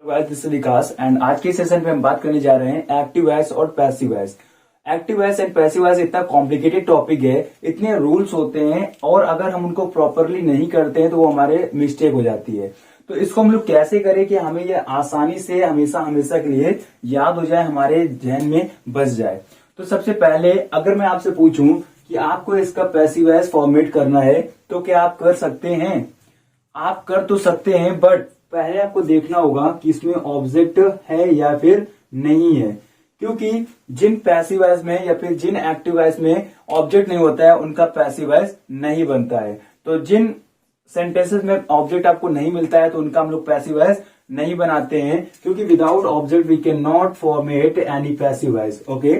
This is Vikas and आज के session में हम बात करने जा रहे हैं एक्टिव वॉइस और passive voice. Active voice and passive voice इतना कॉम्प्लिकेटेड टॉपिक है, इतने रूल्स होते हैं और अगर हम उनको प्रॉपरली नहीं करते हैं तो वो हमारे मिस्टेक हो जाती है। तो इसको हम लोग कैसे करें कि हमें ये आसानी से हमेशा हमेशा के लिए याद हो जाए, हमारे जहन में बस जाए। तो सबसे पहले अगर मैं आपसे पूछूं कि आपको इसका पैसिव वॉइस फॉर्मेट करना है तो क्या आप कर सकते हैं? आप कर तो सकते हैं, बट पहले आपको देखना होगा कि इसमें ऑब्जेक्ट है या फिर नहीं है, क्योंकि जिन पैसिव वॉइस में या फिर जिन एक्टिव वॉइस में ऑब्जेक्ट नहीं होता है उनका पैसिव वॉइस नहीं बनता है। तो जिन सेंटेंसेस में ऑब्जेक्ट आपको नहीं मिलता है तो उनका हम लोग पैसिव वॉइस नहीं बनाते हैं, क्योंकि without object we can not format any passive voice. Okay,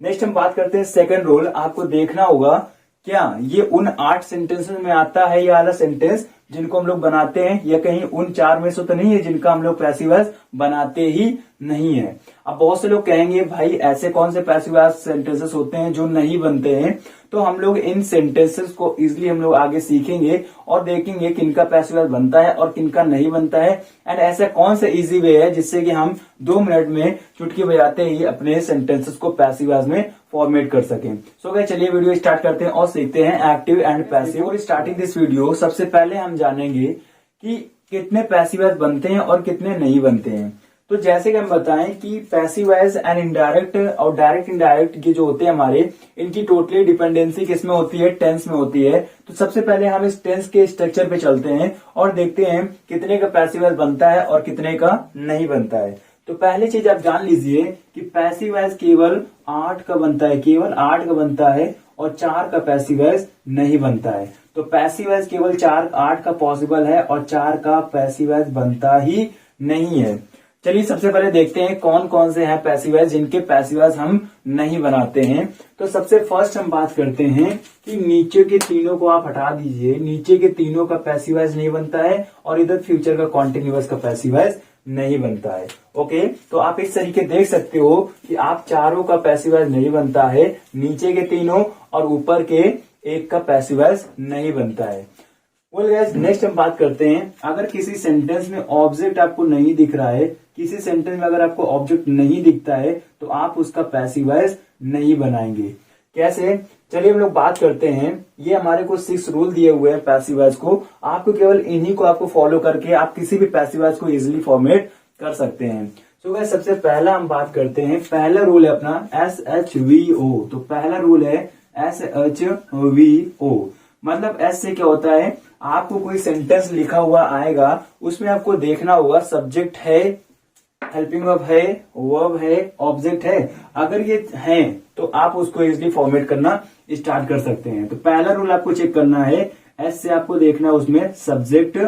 next हम बात करते हैं सेकंड रूल। आपको देखना होगा क्या ये उन 8 सेंटेंसेस में आता है, ये वाला सेंटेंस जिनको हम लोग बनाते हैं, या कहीं उन 4 में से तो नहीं है जिनका हम लोग पैसिव वॉइस बनाते ही नहीं है। अब बहुत से लोग कहेंगे भाई ऐसे कौन से पैसिव वॉइस सेंटेंसेस होते हैं जो नहीं बनते हैं। तो हम लोग इन सेंटेंसेस को इजिली हम लोग आगे सीखेंगे और देखेंगे किनका पैसिव वॉइस बनता है और किनका नहीं बनता है, एंड ऐसा कौन सा इजी वे है जिससे कि हम 2 मिनट में चुटकी बजाते ही अपने सेंटेंसेस को पैसिव वॉइस में फॉर्मेट कर सकें। सो गाइस चलिए वीडियो स्टार्ट करते हैं और सीखते हैं एक्टिव एंड पैसिव। और स्टार्टिंग दिस वीडियो सबसे पहले हम जानेंगे कि कितने पैसिव वॉइस बनते हैं और कितने नहीं बनते हैं। तो जैसे कि हम बताएं कि पैसिव वॉइस एंड इनडायरेक्ट और डायरेक्ट इनडायरेक्ट ये जो होते हैं हमारे, इनकी टोटली डिपेंडेंसी किसमें होती है? टेंस में होती है। तो सबसे पहले हम इस टेंस के स्ट्रक्चर पे चलते हैं और देखते हैं कितने का पैसिव वॉइस बनता है और कितने का नहीं बनता है। तो पहली चीज आप जान लीजिए कि पैसिव वॉइस केवल 8 का बनता है, केवल 8 का बनता है और 4 का पैसिव वॉइस नहीं बनता है। तो पैसिव वॉइस केवल 8 का पॉसिबल है और 4 का पैसिव वॉइस बनता ही नहीं है। चलिए सबसे पहले देखते हैं कौन कौन से हैं पैसिव वॉइस जिनके पैसिव वॉइस हम नहीं बनाते हैं। तो सबसे फर्स्ट हम बात करते हैं कि नीचे के तीनों को आप हटा दीजिए, नीचे के तीनों का पैसिव वॉइस नहीं बनता है और इधर फ्यूचर का कॉन्टिन्यूअस का पैसिव वॉइस नहीं बनता है। ओके, तो आप इस तरीके देख सकते हो कि आप चारों का पैसिव वॉइस नहीं बनता है, नीचे के तीनों और ऊपर के एक का पैसिव वॉइस नहीं बनता है। वेल गाइस, नेक्स्ट हम बात करते हैं अगर किसी सेंटेंस में ऑब्जेक्ट आपको नहीं दिख रहा है, किसी सेंटेंस में अगर आपको ऑब्जेक्ट नहीं दिखता है तो आप उसका पैसिव वॉइस नहीं बनाएंगे। कैसे? चलिए हम लोग बात करते हैं। ये हमारे को 6 रूल दिए हुए हैं पैसिव वॉइस को, आपको केवल इन्हीं को आपको फॉलो करके आप किसी भी पैसिव वॉइस को इजिली फॉर्मेट कर सकते हैं। तो गाइस सबसे पहला हम बात करते हैं, पहला रूल है अपना SHVO। तो पहला रूल है SHVO, मतलब S से क्या होता है, आपको कोई सेंटेंस लिखा हुआ आएगा, उसमें आपको देखना होगा सब्जेक्ट है, हेल्पिंग वर्ब है, वर्ब है, ऑब्जेक्ट है। अगर ये है तो आप उसको इजिली फॉर्मेट करना स्टार्ट कर सकते हैं। तो पहला रूल आपको चेक करना है, एस से आपको देखना है उसमें सब्जेक्ट,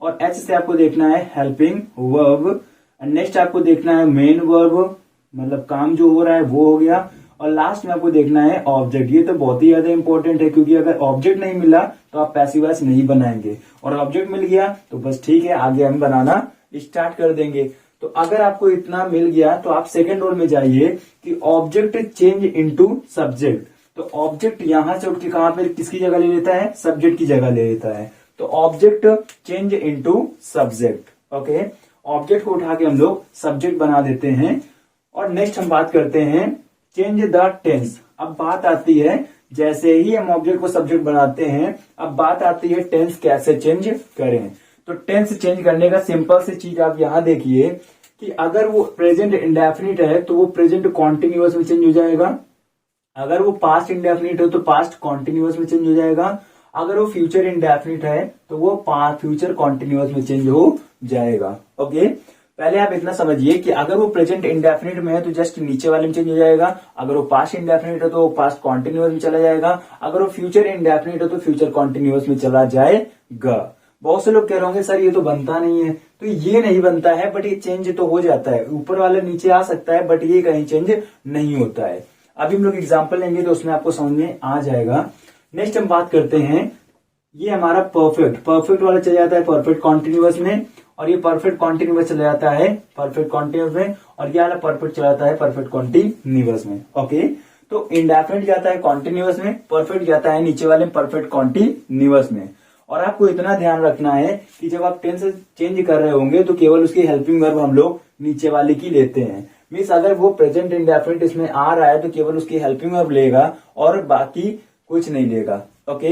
और एच से आपको देखना है हेल्पिंग वर्ब, नेक्स्ट आपको देखना है मेन वर्ब, मतलब काम जो हो रहा है वो हो गया, और लास्ट में आपको देखना है ऑब्जेक्ट। ये तो बहुत ही ज्यादा इंपॉर्टेंट है, क्योंकि अगर ऑब्जेक्ट नहीं मिला तो आप पैसिव वॉइस नहीं बनाएंगे, और ऑब्जेक्ट मिल गया तो बस ठीक है, आगे हम बनाना स्टार्ट कर देंगे। तो अगर आपको इतना मिल गया तो आप सेकंड रूल में जाइए कि ऑब्जेक्ट चेंज इनटू सब्जेक्ट। तो ऑब्जेक्ट यहां से उठ के कहां पर किसकी जगह ले लेता है? सब्जेक्ट की जगह ले लेता है। तो object change into subject. Okay, object को उठा के हम लोग सब्जेक्ट बना देते हैं। और नेक्स्ट हम बात करते हैं चेंज द टेंस। अब बात आती है, जैसे ही हम ऑब्जेक्ट को सब्जेक्ट बनाते हैं, अब बात आती है टेंस कैसे चेंज करें। तो टेंस चेंज करने का सिंपल सी चीज आप यहां देखिए कि अगर वो प्रेजेंट इंडेफिनिट है तो वो प्रेजेंट कॉन्टिन्यूअस में चेंज हो जाएगा, अगर वो पास्ट इंडेफिनिट है तो पास्ट कॉन्टिन्यूअस में चेंज हो जाएगा, अगर वो फ्यूचर इंडेफिनिट है तो वो फ्यूचर कॉन्टिन्यूअस में चेंज हो जाएगा। ओके, पहले आप इतना समझिए कि अगर वो प्रेजेंट इंडेफिनिट में है तो जस्ट नीचे वाले में चेंज हो जाएगा, अगर वो पास्ट इंडेफिनिट है तो पास्ट कॉन्टिन्यूअस में चला जाएगा, अगर वो फ्यूचर इंडेफिनिट है तो फ्यूचर कॉन्टिन्यूअस में चला जाएगा। बहुत से लोग कह रहे होंगे सर ये तो बनता नहीं है, तो ये नहीं बनता है, बट ये चेंज तो हो जाता है, ऊपर वाला नीचे आ सकता है, बट ये कहीं चेंज नहीं होता है। अभी हम लोग एग्जाम्पल लेंगे तो उसमें आपको समझ में आ जाएगा। नेक्स्ट हम बात करते हैं, ये हमारा परफेक्ट वाला चला जाता है परफेक्ट कॉन्टिन्यूअस में, और ये परफेक्ट कॉन्टिन्यूअस चला जाता है परफेक्ट कॉन्टिन्यूअस में, और ये वाला परफेक्ट चला जाता है परफेक्ट कॉन्टिन्यूअस में। ओके, तो इंडेफिनिट जाता है कॉन्टिन्यूअस में, परफेक्ट जाता है नीचे वाले परफेक्ट कॉन्टिन्यूअस में। और आपको इतना ध्यान रखना है कि जब आप टेंस चेंज कर रहे होंगे तो केवल उसकी हेल्पिंग वर्ब हम लोग नीचे वाले की लेते हैं। मीन्स अगर वो प्रेजेंट इंडेफिनिट इसमें आ रहा है तो केवल उसकी हेल्पिंग वर्ब लेगा और बाकी कुछ नहीं लेगा। ओके,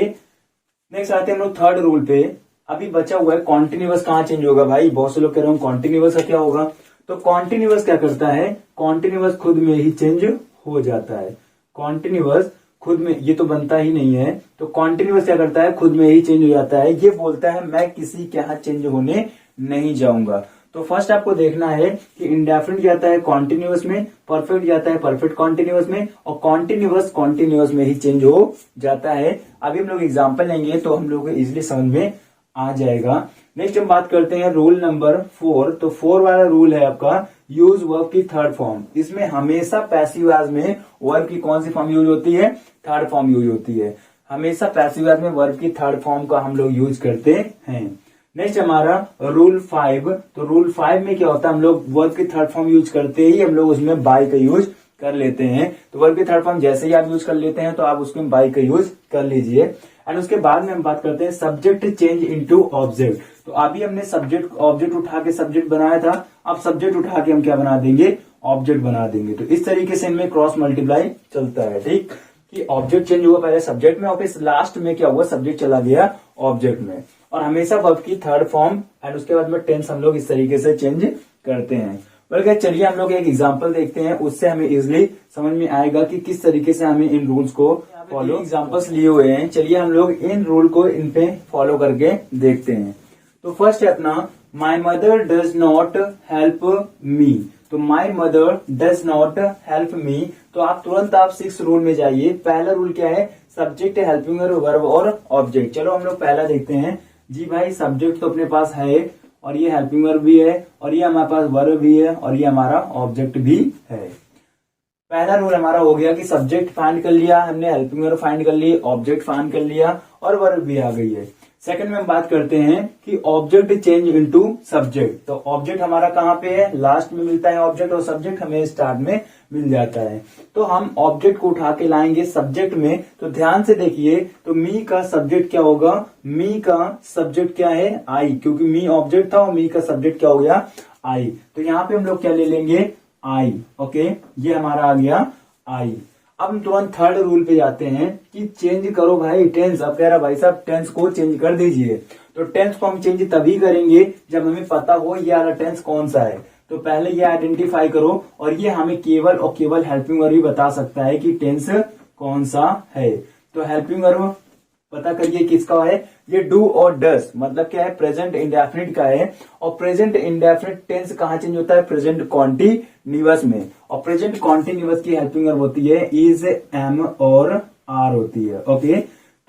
नेक्स्ट आते हैं हम लोग थर्ड रूल पे। अभी बचा हुआ है कॉन्टिन्यूअस कहाँ चेंज होगा भाई, बहुत से लोग कह रहे हैं कॉन्टिन्यूअस का क्या होगा। तो कॉन्टिन्यूअस क्या करता है, कॉन्टिन्यूअस खुद में ही चेंज हो जाता है। कॉन्टिन्यूअस खुद में, ये तो बनता ही नहीं है, तो कॉन्टिन्यूअस क्या करता है, खुद में ही चेंज हो जाता है। ये बोलता है मैं किसी के यहाँ चेंज होने नहीं जाऊंगा। तो फर्स्ट आपको देखना है कि इंडेफिनिट जाता है कॉन्टिन्यूअस में, परफेक्ट जाता है परफेक्ट कॉन्टिन्यूअस में, और कॉन्टिन्यूअस कॉन्टिन्यूअस में ही चेंज हो जाता है। अभी हम लोग एग्जाम्पल लेंगे तो हम लोग को इजिली समझ में आ जाएगा। नेक्स्ट हम बात करते हैं रूल नंबर 4। तो 4 वाला रूल है आपका यूज वर्ब की थर्ड फॉर्म। इसमें हमेशा पैसिव वॉइस में वर्ब की कौन सी फॉर्म यूज होती है, थर्ड फॉर्म यूज होती है। हमेशा पैसिव वॉइस में वर्ब की थर्ड फॉर्म का हम लोग यूज करते हैं। नेक्स्ट हमारा रूल 5। तो रूल 5 में क्या होता है, हम लोग वर्ब की थर्ड फॉर्म यूज करते ही हम लोग उसमें बाय का यूज कर लेते हैं। तो वर्ब की थर्ड फॉर्म जैसे ही आप यूज कर लेते हैं तो आप उसमें बाय का यूज कर लीजिए। एंड उसके बाद में हम बात करते हैं सब्जेक्ट चेंज इनटू ऑब्जेक्ट। तो अभी हमने सब्जेक्ट ऑब्जेक्ट उठा के सब्जेक्ट बनाया था, अब सब्जेक्ट उठा के हम क्या बना देंगे, ऑब्जेक्ट बना देंगे। तो इस तरीके से इनमें क्रॉस मल्टीप्लाई चलता है, ठीक, कि ऑब्जेक्ट चेंज हुआ पहले सब्जेक्ट में और फिर लास्ट में क्या हुआ, सब्जेक्ट चला गया ऑब्जेक्ट में। और हमेशा वर्ब की थर्ड फॉर्म एंड उसके बाद में टेंस हम लोग इस तरीके से चेंज करते हैं। बल्कि चलिए हम लोग एक एग्जांपल देखते हैं, उससे हमें इजिली समझ में आएगा कि किस तरीके से हमें इन रूल्स को फॉलो। एग्जांपल्स लिए हुए हैं, चलिए हम लोग इन रूल को इन पे फॉलो करके देखते हैं। तो फर्स्ट है अपना my mother does not help me. तो my mother does not help me, तो आप तुरंत आप 6 रूल में जाइए। पहला रूल क्या है, सब्जेक्ट हेल्पिंग वर्ब और ऑब्जेक्ट। चलो हम लोग पहला देखते हैं। जी भाई सब्जेक्ट तो अपने पास है और ये हेल्पिंग वर्ब भी है और ये हमारे पास वर्ब भी है और ये हमारा ऑब्जेक्ट भी है। पहला रूल हमारा हो गया कि सब्जेक्ट फाइंड कर लिया हमने, हेल्पिंग वर्ब फाइंड कर ली, ऑब्जेक्ट फाइंड कर लिया और वर्ब भी आ गई है। सेकंड में हम बात करते हैं कि ऑब्जेक्ट चेंज इनटू सब्जेक्ट। तो ऑब्जेक्ट हमारा कहाँ पे है, लास्ट में मिलता है ऑब्जेक्ट, और सब्जेक्ट हमें स्टार्ट में मिल जाता है। तो हम ऑब्जेक्ट को उठा के लाएंगे सब्जेक्ट में। तो ध्यान से देखिए, तो मी का सब्जेक्ट क्या होगा, मी का सब्जेक्ट क्या है, आई, क्योंकि मी ऑब्जेक्ट था और मी का सब्जेक्ट क्या हो गया, आई। तो यहाँ पे हम लोग क्या ले लेंगे, आई। ओके, ये हमारा आ गया आई। अब हम तुरंत थर्ड रूल पे जाते हैं कि चेंज करो भाई टेंस। अब कह रहा भाई साहब टेंस को चेंज कर दीजिए। तो टेंस को हम चेंज तभी करेंगे जब हमें पता हो ये वाला टेंस कौन सा है। तो पहले ये आइडेंटिफाई करो, और ये हमें केवल और केवल हेल्पिंग वर्ब ही बता सकता है कि टेंस कौन सा है। तो हेल्पिंग वर्ब पता करिए किसका है, ये डू और डस, मतलब क्या है, प्रेजेंट इंडेफिनिट का है। और प्रेजेंट इंडेफिनिट टेंस कहाँ चेंज होता है, प्रेजेंट कॉन्टिन्यूअस में। और प्रेजेंट कॉन्टिन्यूअस की हेल्पिंग वर्ब होती है इज, एम और आर होती है। ओके,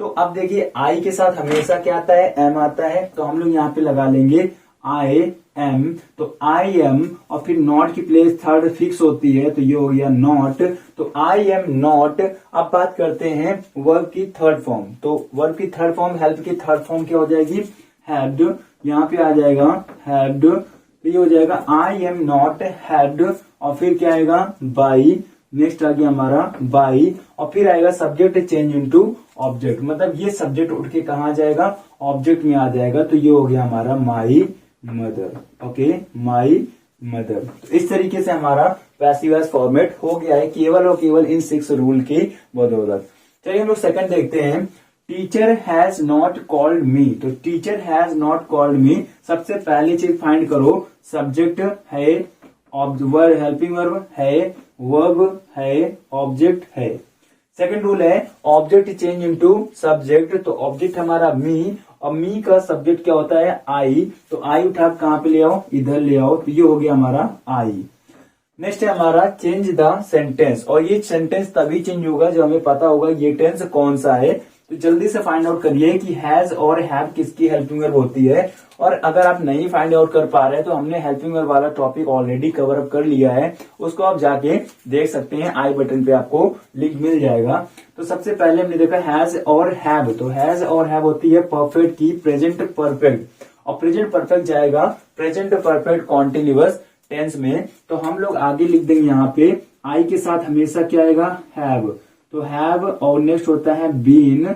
तो अब देखिए आई के साथ हमेशा क्या आता है, एम आता है। तो हम लोग यहाँ पे लगा लेंगे आई एम। तो आई एम और फिर नॉट की प्लेस थर्ड फिक्स होती है, तो ये हो गया नॉट। तो आई एम नॉट। अब बात करते हैं वर्ब की थर्ड फॉर्म। तो वर्ब की थर्ड फॉर्म, हेल्प की थर्ड फॉर्म क्या हो जाएगी, हैड। यहाँ पे आ जाएगा हैड, तो ये हो जाएगा आई एम नॉट हैड, और फिर क्या आएगा, बाई। नेक्स्ट आ गया हमारा बाई, और फिर आएगा सब्जेक्ट चेंज इनटू ऑब्जेक्ट। मतलब ये सब्जेक्ट उठ के कहाँ जाएगा, ऑब्जेक्ट में आ जाएगा। तो ये हो गया हमारा my mother. Okay, my mother. तो इस तरीके से हमारा पैसिव वॉइस फॉर्मेट हो गया है केवल और केवल इन 6 रूल की बदौलत। चलिए हम लोग सेकंड देखते हैं। Teacher has not called me. तो teacher has not called me, सबसे पहली चीज फाइंड करो, सब्जेक्ट है, हेल्पिंग वर्ब है, वर्ब है, ऑब्जेक्ट है। सेकंड रूल है ऑब्जेक्ट चेंज इनटू सब्जेक्ट। तो ऑब्जेक्ट हमारा मी, और मी का सब्जेक्ट क्या होता है, आई। तो आई उठा कहां पे ले आओ, इधर ले आओ। तो ये हो गया हमारा आई। नेक्स्ट है हमारा चेंज द सेंटेंस, और ये सेंटेंस तभी चेंज होगा जब हमें पता होगा ये टेंस कौन सा है। तो जल्दी से फाइंड आउट करिए कि हैज और हैव किसकी हेल्पिंग वर्ब होती है। और अगर आप नहीं फाइंड आउट कर पा रहे हैं तो हमने हेल्पिंग वर्ब वाला टॉपिक ऑलरेडी कवर अप कर लिया है, उसको आप जाके देख सकते हैं, आई बटन पे आपको लिंक मिल जाएगा। तो सबसे पहले हमने देखा हैज और हैव। तो हैज और हैव होती है परफेक्ट की प्रेजेंट परफेक्ट, और प्रेजेंट परफेक्ट जाएगा प्रेजेंट परफेक्ट कॉन्टिन्यूअस टेंस में। तो हम लोग आगे लिख देंगे यहाँ पे आई के साथ हमेशा क्या आएगा, हैव। तो हैव, और नेक्स्ट होता है बीन,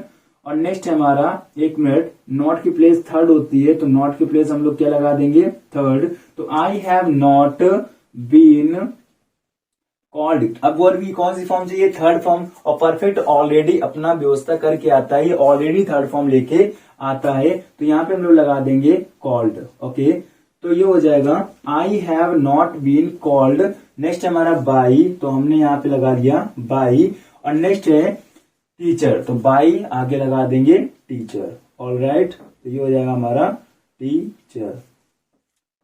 और नेक्स्ट है हमारा, एक मिनट, नॉट की प्लेस थर्ड होती है, तो नॉट की प्लेस हम लोग क्या लगा देंगे, थर्ड। तो I have not been called. अब वर्ब की कौन सी फॉर्म चाहिए, थर्ड फॉर्म। और परफेक्ट ऑलरेडी अपना व्यवस्था करके आता है, ऑलरेडी थर्ड फॉर्म लेके आता है, तो यहाँ पे हम लोग लगा देंगे कॉल्ड। ओके, तो ये हो जाएगा I have not been called. Next हमारा बाई, तो हमने यहाँ पे लगा दिया बाई। और नेक्स्ट है टीचर, तो बाई आगे लगा देंगे टीचर। ऑलराइट, तो ये हो जाएगा हमारा टीचर।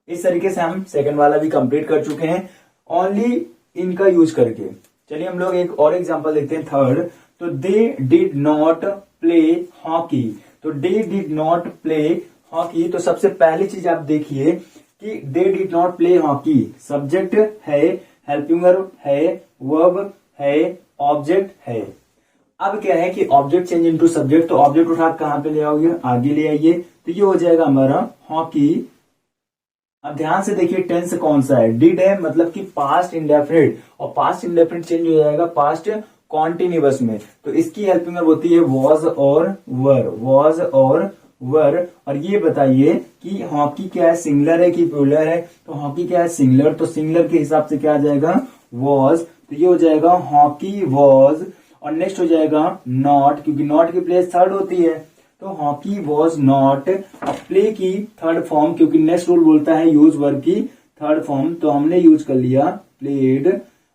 इस तरीके से हम सेकंड वाला भी कंप्लीट कर चुके हैं ओनली इनका यूज करके। चलिए हम लोग एक और एग्जांपल देखते हैं, थर्ड। तो they did not play hockey. तो they did not play hockey, तो सबसे पहली चीज आप देखिए कि they did not play hockey, subject है, हेल्पिंग वर्ब है, वर्ब है, ऑब्जेक्ट है। अब क्या है कि ऑब्जेक्ट चेंज इनटू सब्जेक्ट, तो ऑब्जेक्ट उठा कहां पे ले आओगे, आगे ले आइए, तो ये हो जाएगा हमारा हॉकी। अब ध्यान से देखिए टेंस कौन सा है, डिड है, मतलब कि पास्ट इंडेफिनिट, और पास्ट इंडेफिनिट चेंज हो जाएगा पास्ट कॉन्टिन्यूअस में, तो इसकी हेल्पिंग वर्ब होती है वॉज और वर, वॉज और वर। और ये बताइए कि हॉकी क्या है, सिंगुलर है कि प्लूरल है, तो हॉकी क्या है, सिंगुलर, तो सिंगुलर के हिसाब से क्या आ जाएगा, वॉज, तो ये हो जाएगा हॉकी वॉज। और नेक्स्ट हो जाएगा नॉट, क्योंकि नॉट की प्लेस थर्ड होती है, तो हॉकी वॉज नॉट। अब प्ले की थर्ड फॉर्म, क्योंकि नेक्स्ट रूल बोलता है यूज वर्ब की थर्ड फॉर्म, तो हमने यूज कर लिया प्लेड।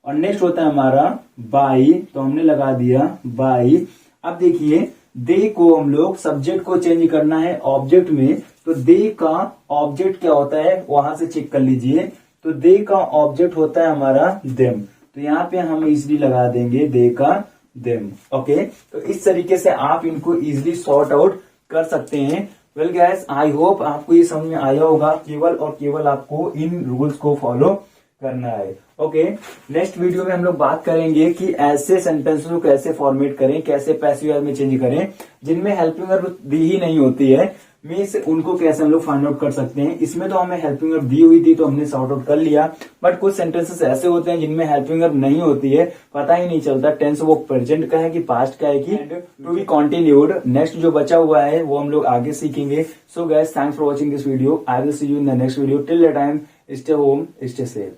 और नेक्स्ट होता है हमारा बाई, तो हमने लगा दिया बाई। अब देखिए दे को हम लोग सब्जेक्ट को चेंज करना है ऑब्जेक्ट में, तो दे का ऑब्जेक्ट क्या होता है वहां से चेक कर लीजिए, तो दे का ऑब्जेक्ट होता है हमारा देम, तो यहाँ पे हम इजिली लगा देंगे दे का देम। ओके, तो इस तरीके से आप इनको इजिली सॉर्ट आउट कर सकते हैं। वेल गाइस, आई होप आपको ये समझ में आया होगा, केवल और केवल आपको इन रूल्स को फॉलो करना है। ओके, नेक्स्ट वीडियो में हम लोग बात करेंगे कि ऐसे सेंटेंसेस को कैसे फॉर्मेट करें, कैसे पैसिव वॉइस में चेंज करें जिनमें हेल्पिंग वर्ब दी ही नहीं होती है, मीन्स उनको कैसे हम लोग फाइंड आउट कर सकते हैं। इसमें तो हमें हेल्पिंग वर्ब दी हुई थी तो हमने सॉर्ट आउट कर लिया, बट कुछ सेंटेंसेस ऐसे होते हैं जिनमें हेल्पिंग वर्ब नहीं होती है, पता ही नहीं चलता टेंस वो प्रेजेंट का है कि पास्ट का है कि टू बी कंटिन्यूड। नेक्स्ट जो बचा हुआ है वो हम लोग आगे सीखेंगे। So guys, thanks for watching this video, I will see you in the next video. Till the time, stay home, stay safe.